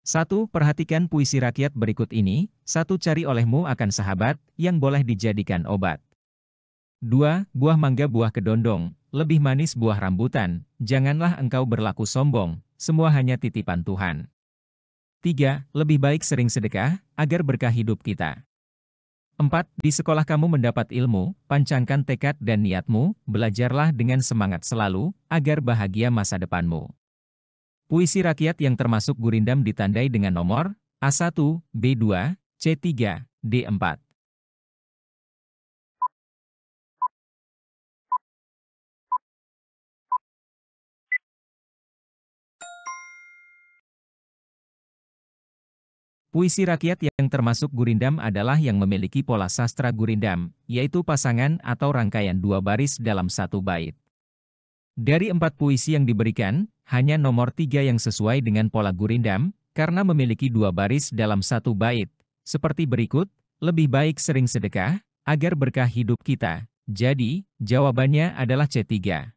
1. Perhatikan puisi rakyat berikut ini. 1. Cari olehmu akan sahabat, yang boleh dijadikan obat. 2. Buah mangga buah kedondong, lebih manis buah rambutan, janganlah engkau berlaku sombong, semua hanya titipan Tuhan. 3. Lebih baik sering sedekah, agar berkah hidup kita. 4. Di sekolah kamu mendapat ilmu, pancangkan tekad dan niatmu, belajarlah dengan semangat selalu, agar bahagia masa depanmu. Puisi rakyat yang termasuk gurindam ditandai dengan nomor A1, B2, C3, D4. Puisi rakyat yang termasuk gurindam adalah yang memiliki pola sastra gurindam, yaitu pasangan atau rangkaian dua baris dalam satu bait. Dari 4 puisi yang diberikan, hanya nomor 3 yang sesuai dengan pola gurindam, karena memiliki 2 baris dalam satu bait. Seperti berikut, lebih baik sering sedekah, agar berkah hidup kita. Jadi, jawabannya adalah C3.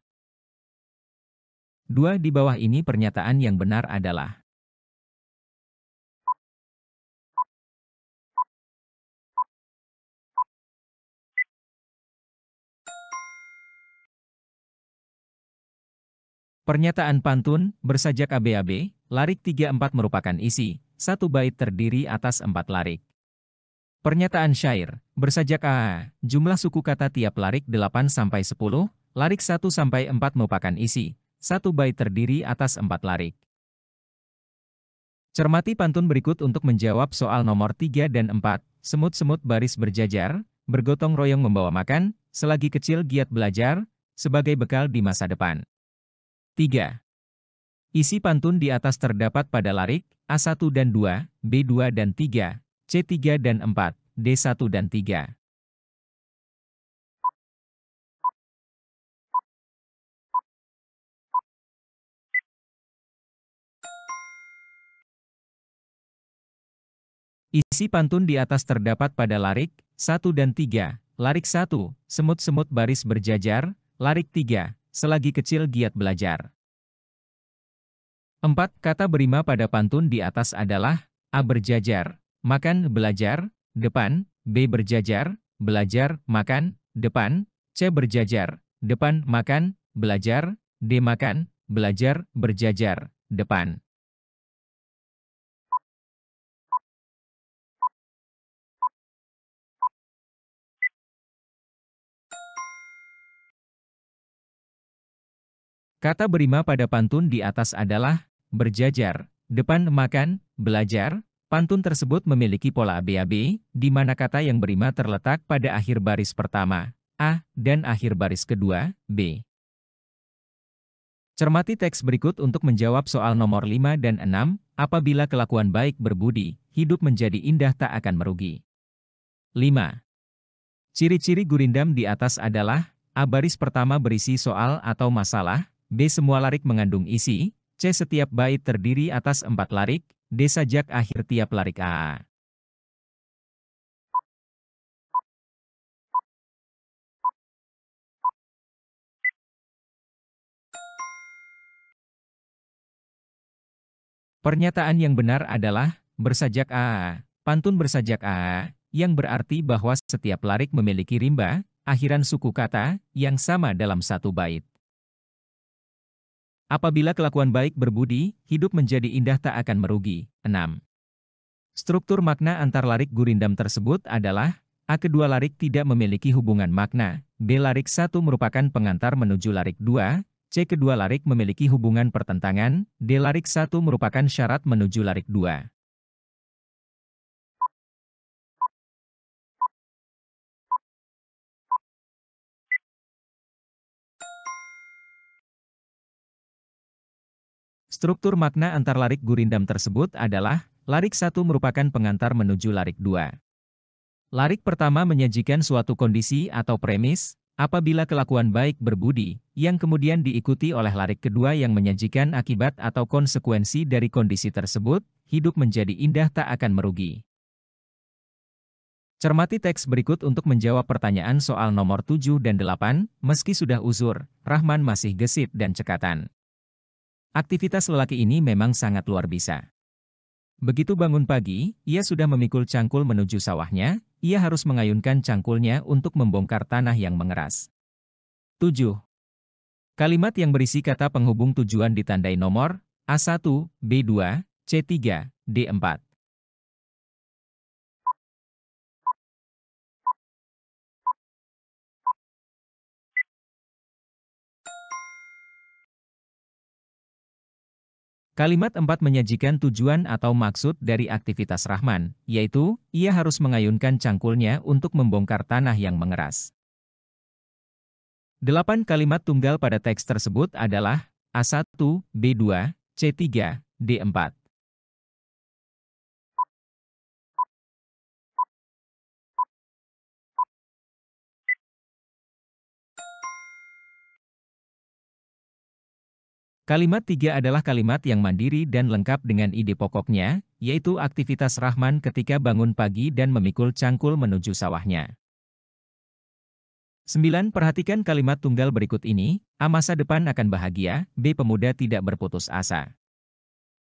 2. Di bawah ini pernyataan yang benar adalah. Pernyataan pantun, bersajak ABAB, larik 3-4 merupakan isi, satu bait terdiri atas 4 larik. Pernyataan syair, bersajak AA, jumlah suku kata tiap larik 8-10, larik 1-4 merupakan isi, satu bait terdiri atas 4 larik. Cermati pantun berikut untuk menjawab soal nomor 3 dan 4, semut-semut baris berjajar, bergotong royong membawa makan, selagi kecil giat belajar, sebagai bekal di masa depan. 3. Isi pantun di atas terdapat pada larik A1 dan 2, B2 dan 3, C3 dan 4, D1 dan 3. Isi pantun di atas terdapat pada larik 1 dan 3, larik 1, semut-semut baris berjajar, larik 3, selagi kecil giat belajar. 4. Kata berima pada pantun di atas adalah A. Berjajar, makan, belajar, depan, B. Berjajar, belajar, makan, depan, C. Berjajar, depan, makan, belajar, D. Makan, belajar, berjajar, depan. Kata berima pada pantun di atas adalah berjajar, depan, makan, belajar. Pantun tersebut memiliki pola ABAB, di mana kata yang berima terletak pada akhir baris pertama, A, dan akhir baris kedua, B. Cermati teks berikut untuk menjawab soal nomor 5 dan 6, apabila kelakuan baik berbudi, hidup menjadi indah tak akan merugi. 5. Ciri-ciri gurindam di atas adalah, A. Baris pertama berisi soal atau masalah, B. Semua larik mengandung isi, C. Setiap bait terdiri atas 4 larik, D. Sajak akhir tiap larik AA. Pernyataan yang benar adalah, bersajak AA. Pantun bersajak AA, yang berarti bahwa setiap larik memiliki rimba, akhiran suku kata, yang sama dalam satu bait. Apabila kelakuan baik berbudi, hidup menjadi indah tak akan merugi. 6. Struktur makna antar larik gurindam tersebut adalah, A. Kedua larik tidak memiliki hubungan makna, B. Larik 1 merupakan pengantar menuju larik 2, C. Kedua larik memiliki hubungan pertentangan, D. Larik 1 merupakan syarat menuju larik 2. Struktur makna antar larik gurindam tersebut adalah, larik 1 merupakan pengantar menuju larik 2. Larik pertama menyajikan suatu kondisi atau premis, apabila kelakuan baik berbudi, yang kemudian diikuti oleh larik kedua yang menyajikan akibat atau konsekuensi dari kondisi tersebut, hidup menjadi indah tak akan merugi. Cermati teks berikut untuk menjawab pertanyaan soal nomor 7 dan 8, meski sudah uzur, Rahman masih gesit dan cekatan. Aktivitas lelaki ini memang sangat luar biasa. Begitu bangun pagi, ia sudah memikul cangkul menuju sawahnya, ia harus mengayunkan cangkulnya untuk membongkar tanah yang mengeras. 7. Kalimat yang berisi kata penghubung tujuan ditandai nomor A1, B2, C3, D4. Kalimat 4 menyajikan tujuan atau maksud dari aktivitas Rahman, yaitu, ia harus mengayunkan cangkulnya untuk membongkar tanah yang mengeras. 8 kalimat tunggal pada teks tersebut adalah A1, B2, C3, D4. Kalimat 3 adalah kalimat yang mandiri dan lengkap dengan ide pokoknya, yaitu aktivitas Rahman ketika bangun pagi dan memikul cangkul menuju sawahnya. 9. Perhatikan kalimat tunggal berikut ini, A. Masa depan akan bahagia, B. Pemuda tidak berputus asa.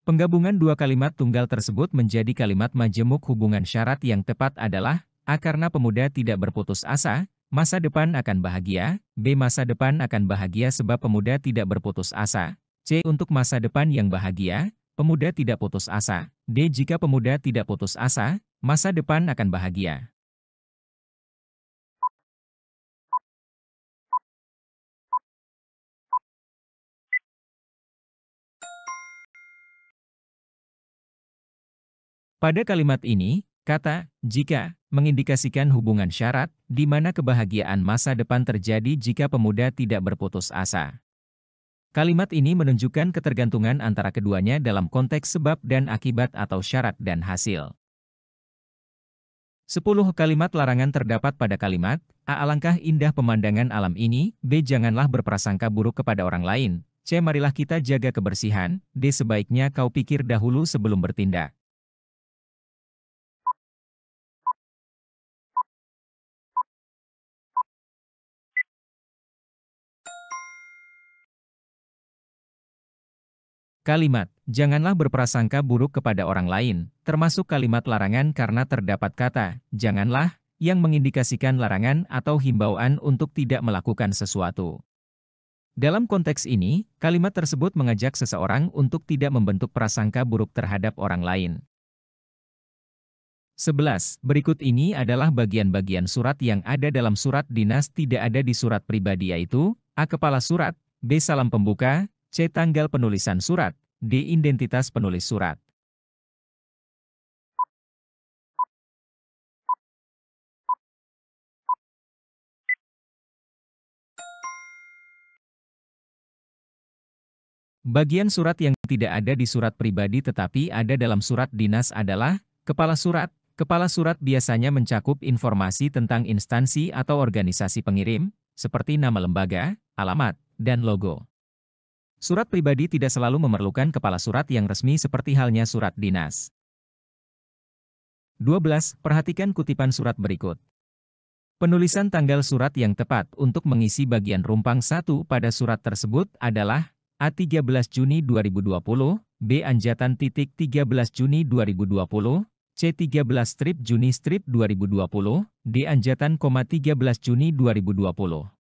Penggabungan dua kalimat tunggal tersebut menjadi kalimat majemuk hubungan syarat yang tepat adalah, A. Karena pemuda tidak berputus asa, masa depan akan bahagia, B. Masa depan akan bahagia sebab pemuda tidak berputus asa, C. Untuk masa depan yang bahagia, pemuda tidak putus asa, D. Jika pemuda tidak putus asa, masa depan akan bahagia. Pada kalimat ini, kata "jika" mengindikasikan hubungan syarat, di mana kebahagiaan masa depan terjadi jika pemuda tidak berputus asa. Kalimat ini menunjukkan ketergantungan antara keduanya dalam konteks sebab dan akibat atau syarat dan hasil. 10 kalimat larangan terdapat pada kalimat, A. Alangkah indah pemandangan alam ini, B. Janganlah berprasangka buruk kepada orang lain, C. Marilah kita jaga kebersihan, D. Sebaiknya kau pikir dahulu sebelum bertindak. Kalimat, janganlah berprasangka buruk kepada orang lain, termasuk kalimat larangan karena terdapat kata, janganlah, yang mengindikasikan larangan atau himbauan untuk tidak melakukan sesuatu. Dalam konteks ini, kalimat tersebut mengajak seseorang untuk tidak membentuk prasangka buruk terhadap orang lain. 11. Berikut ini adalah bagian-bagian surat yang ada dalam surat dinas tidak ada di surat pribadi yaitu, A. Kepala surat, B. Salam pembuka, C. Tanggal penulisan surat, D. Identitas penulis surat. Bagian surat yang tidak ada di surat pribadi tetapi ada dalam surat dinas adalah Kepala surat. Kepala surat biasanya mencakup informasi tentang instansi atau organisasi pengirim, seperti nama lembaga, alamat, dan logo. Surat pribadi tidak selalu memerlukan kepala surat yang resmi seperti halnya surat dinas. 12. Perhatikan kutipan surat berikut. Penulisan tanggal surat yang tepat untuk mengisi bagian rumpang 1 pada surat tersebut adalah A. 13 Juni 2020, B. Anjatan titik 13 Juni 2020, C. 13 strip Juni strip 2020, D. Anjatan, 13 Juni 2020.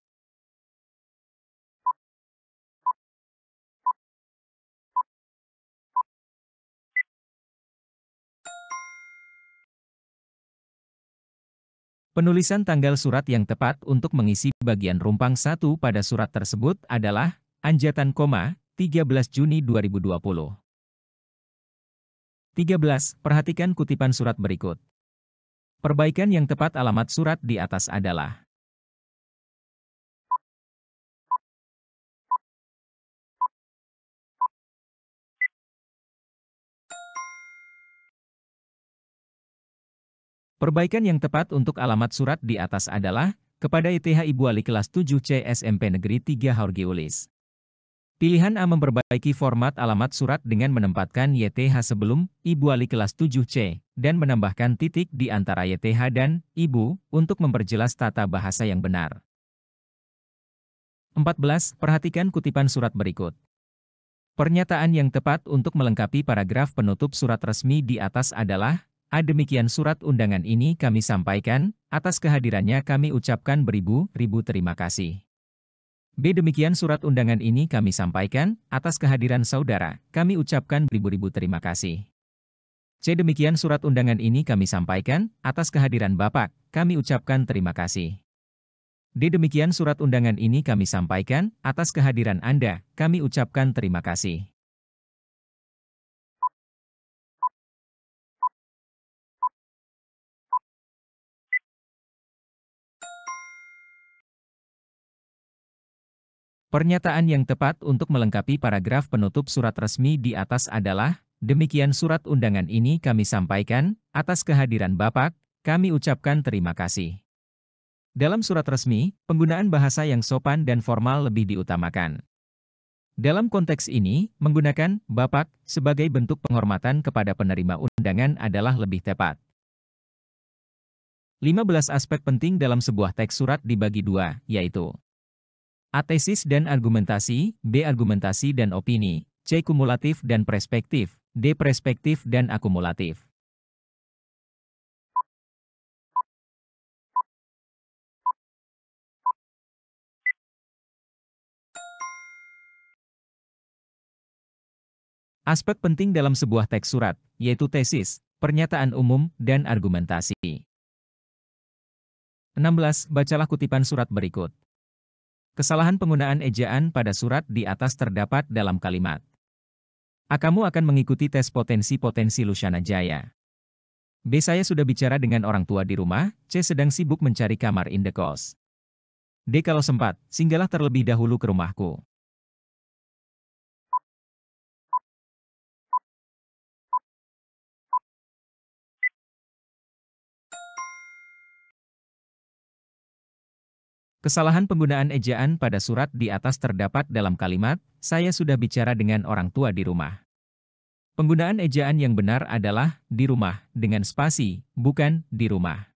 Penulisan tanggal surat yang tepat untuk mengisi bagian rumpang 1 pada surat tersebut adalah Anjatan, 13 Juni 2020. 13. Perhatikan kutipan surat berikut. Perbaikan yang tepat alamat surat di atas adalah Perbaikan yang tepat untuk alamat surat di atas adalah kepada ITH Ibu Wali Kelas 7C SMP Negeri 3 Haurgeulis. Pilihan A memperbaiki format alamat surat dengan menempatkan YTH sebelum Ibu Wali Kelas 7C dan menambahkan titik di antara YTH dan Ibu untuk memperjelas tata bahasa yang benar. 14. Perhatikan kutipan surat berikut. Pernyataan yang tepat untuk melengkapi paragraf penutup surat resmi di atas adalah, A. Demikian surat undangan ini kami sampaikan, atas kehadirannya kami ucapkan beribu-ribu terima kasih. B. Demikian surat undangan ini kami sampaikan, atas kehadiran saudara, kami ucapkan beribu-ribu terima kasih. C. Demikian surat undangan ini kami sampaikan, atas kehadiran Bapak, kami ucapkan terima kasih. D. Demikian surat undangan ini kami sampaikan, atas kehadiran Anda, kami ucapkan terima kasih. Pernyataan yang tepat untuk melengkapi paragraf penutup surat resmi di atas adalah, demikian surat undangan ini kami sampaikan, atas kehadiran Bapak, kami ucapkan terima kasih. Dalam surat resmi, penggunaan bahasa yang sopan dan formal lebih diutamakan. Dalam konteks ini, menggunakan Bapak sebagai bentuk penghormatan kepada penerima undangan adalah lebih tepat. 15 aspek penting dalam sebuah teks surat dibagi dua, yaitu A. Tesis dan argumentasi, B. Argumentasi dan opini, C. Kumulatif dan perspektif, D. Perspektif dan akumulatif. Aspek penting dalam sebuah teks surat, yaitu tesis, pernyataan umum, dan argumentasi. 16. Bacalah kutipan surat berikut. Kesalahan penggunaan ejaan pada surat di atas terdapat dalam kalimat. A. Kamu akan mengikuti tes potensi-potensi Lusana Jaya. B. Saya sudah bicara dengan orang tua di rumah, C. Sedang sibuk mencari kamar indekos. D. Kalau sempat, singgahlah terlebih dahulu ke rumahku. Kesalahan penggunaan ejaan pada surat di atas terdapat dalam kalimat, saya sudah bicara dengan orang tua di rumah. Penggunaan ejaan yang benar adalah di rumah, dengan spasi, bukan di rumah.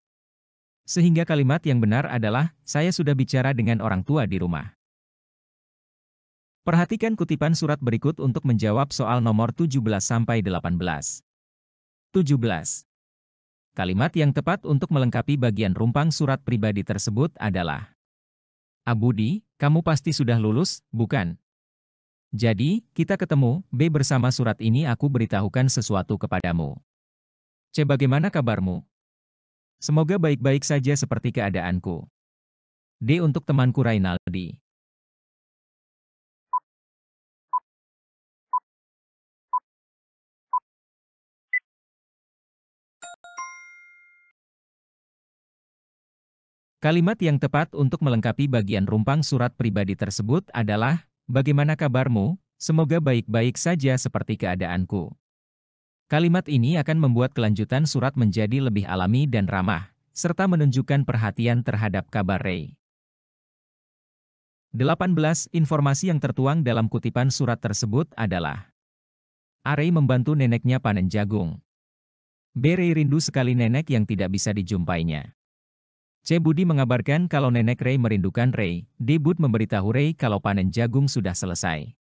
Sehingga kalimat yang benar adalah, saya sudah bicara dengan orang tua di rumah. Perhatikan kutipan surat berikut untuk menjawab soal nomor 17-18. 17. Kalimat yang tepat untuk melengkapi bagian rumpang surat pribadi tersebut adalah A. Budi, kamu pasti sudah lulus, bukan? Jadi, kita ketemu, B. Bersama surat ini aku beritahukan sesuatu kepadamu. C. Bagaimana kabarmu? Semoga baik-baik saja seperti keadaanku. D. Untuk temanku Rainaldi. Kalimat yang tepat untuk melengkapi bagian rumpang surat pribadi tersebut adalah, bagaimana kabarmu? Semoga baik-baik saja seperti keadaanku. Kalimat ini akan membuat kelanjutan surat menjadi lebih alami dan ramah, serta menunjukkan perhatian terhadap kabar Ray. 18. Informasi yang tertuang dalam kutipan surat tersebut adalah A. Ray membantu neneknya panen jagung. B. Ray rindu sekali nenek yang tidak bisa dijumpainya. C. Budi mengabarkan kalau nenek Ray merindukan Ray. D. Bud memberitahu Ray kalau panen jagung sudah selesai.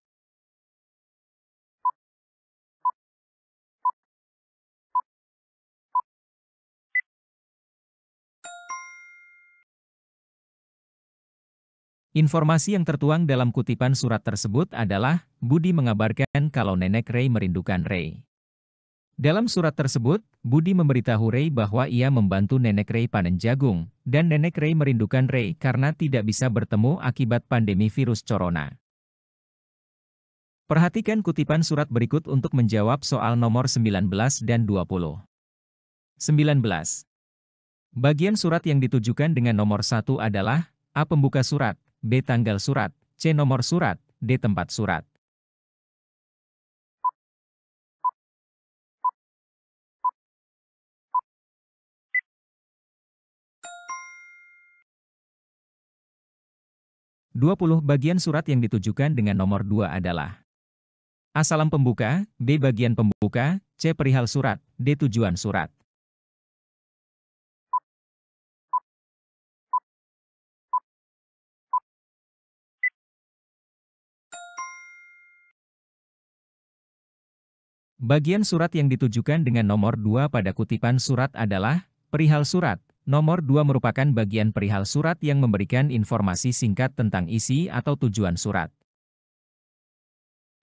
Informasi yang tertuang dalam kutipan surat tersebut adalah, Budi mengabarkan kalau nenek Ray merindukan Ray. Dalam surat tersebut, Budi memberitahu Ray bahwa ia membantu nenek Ray panen jagung, dan nenek Ray merindukan Ray karena tidak bisa bertemu akibat pandemi virus corona. Perhatikan kutipan surat berikut untuk menjawab soal nomor 19 dan 20. 19. Bagian surat yang ditujukan dengan nomor 1 adalah A. Pembuka surat, B. Tanggal surat, C. Nomor surat, D. Tempat surat. Bagian surat yang ditujukan dengan nomor 2 adalah A. Salam pembuka, B. Bagian pembuka, C. Perihal surat, D. Tujuan surat. Bagian surat yang ditujukan dengan nomor 2 pada kutipan surat adalah perihal surat. Nomor 2 merupakan bagian perihal surat yang memberikan informasi singkat tentang isi atau tujuan surat.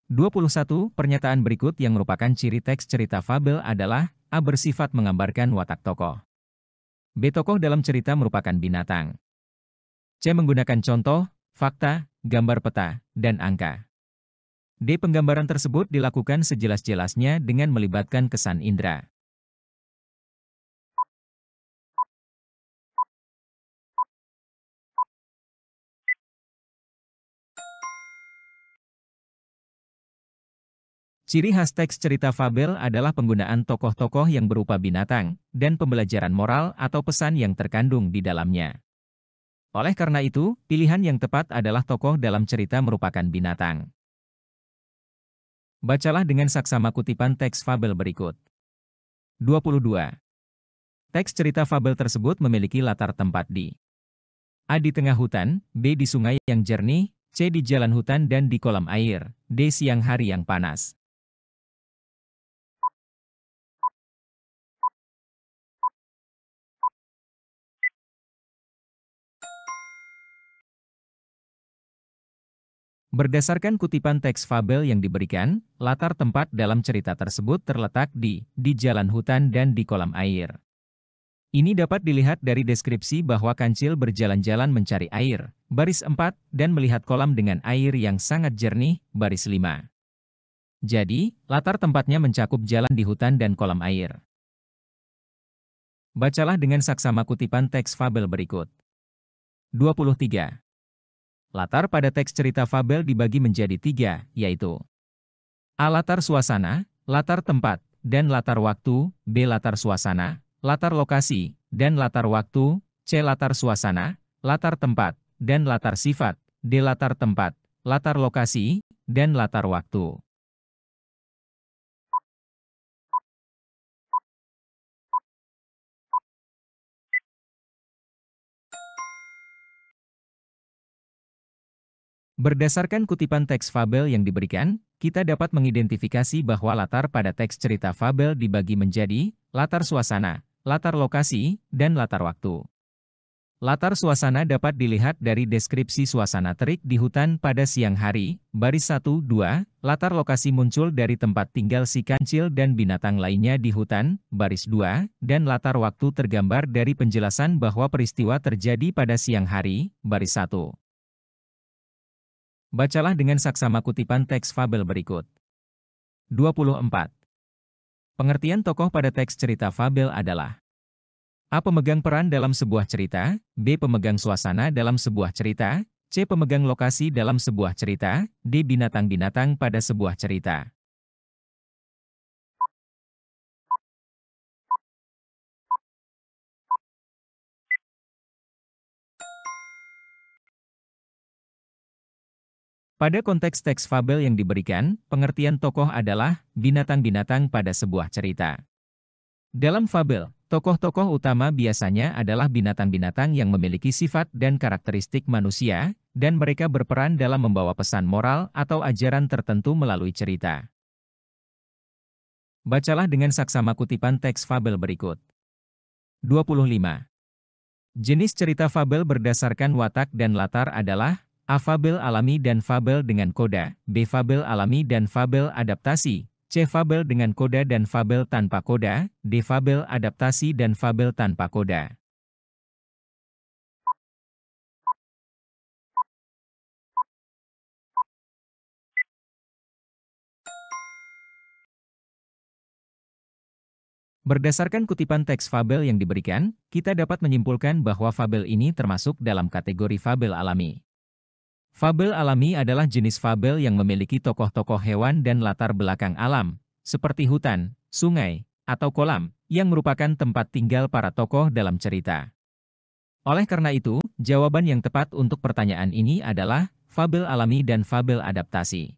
21. Pernyataan berikut yang merupakan ciri teks cerita fabel adalah A. Bersifat menggambarkan watak tokoh. B. Tokoh dalam cerita merupakan binatang. C. Menggunakan contoh, fakta, gambar peta, dan angka. D. Penggambaran tersebut dilakukan sejelas-jelasnya dengan melibatkan kesan indera. Ciri khas teks cerita fabel adalah penggunaan tokoh-tokoh yang berupa binatang, dan pembelajaran moral atau pesan yang terkandung di dalamnya. Oleh karena itu, pilihan yang tepat adalah tokoh dalam cerita merupakan binatang. Bacalah dengan saksama kutipan teks fabel berikut. 22. Teks cerita fabel tersebut memiliki latar tempat di A. Di tengah hutan, B. Di sungai yang jernih, C. Di jalan hutan dan di kolam air, D. Siang hari yang panas. Berdasarkan kutipan teks fabel yang diberikan, latar tempat dalam cerita tersebut terletak di jalan hutan dan di kolam air. Ini dapat dilihat dari deskripsi bahwa Kancil berjalan-jalan mencari air, baris 4, dan melihat kolam dengan air yang sangat jernih, baris 5. Jadi, latar tempatnya mencakup jalan di hutan dan kolam air. Bacalah dengan saksama kutipan teks fabel berikut. 23. Latar pada teks cerita fabel dibagi menjadi 3, yaitu A. Latar suasana, latar tempat, dan latar waktu, B. Latar suasana, latar lokasi, dan latar waktu, C. Latar suasana, latar tempat, dan latar sifat, D. Latar tempat, latar lokasi, dan latar waktu. Berdasarkan kutipan teks fabel yang diberikan, kita dapat mengidentifikasi bahwa latar pada teks cerita fabel dibagi menjadi latar suasana, latar lokasi, dan latar waktu. Latar suasana dapat dilihat dari deskripsi suasana terik di hutan pada siang hari, baris 1, 2, latar lokasi muncul dari tempat tinggal si Kancil dan binatang lainnya di hutan, baris 2, dan latar waktu tergambar dari penjelasan bahwa peristiwa terjadi pada siang hari, baris 1. Bacalah dengan saksama kutipan teks fabel berikut. 24. Pengertian tokoh pada teks cerita fabel adalah A. Pemegang peran dalam sebuah cerita, B. Pemegang suasana dalam sebuah cerita, C. Pemegang lokasi dalam sebuah cerita, D. Binatang-binatang pada sebuah cerita. Pada konteks teks fabel yang diberikan, pengertian tokoh adalah binatang-binatang pada sebuah cerita. Dalam fabel, tokoh-tokoh utama biasanya adalah binatang-binatang yang memiliki sifat dan karakteristik manusia, dan mereka berperan dalam membawa pesan moral atau ajaran tertentu melalui cerita. Bacalah dengan saksama kutipan teks fabel berikut. 25. Jenis cerita fabel berdasarkan watak dan latar adalah A. Fabel alami dan fabel dengan koda, B. Fabel alami dan fabel adaptasi, C. Fabel dengan koda dan fabel tanpa koda, D. Fabel adaptasi dan fabel tanpa koda. Berdasarkan kutipan teks fabel yang diberikan, kita dapat menyimpulkan bahwa fabel ini termasuk dalam kategori fabel alami. Fabel alami adalah jenis fabel yang memiliki tokoh-tokoh hewan dan latar belakang alam, seperti hutan, sungai, atau kolam, yang merupakan tempat tinggal para tokoh dalam cerita. Oleh karena itu, jawaban yang tepat untuk pertanyaan ini adalah fabel alami dan fabel adaptasi.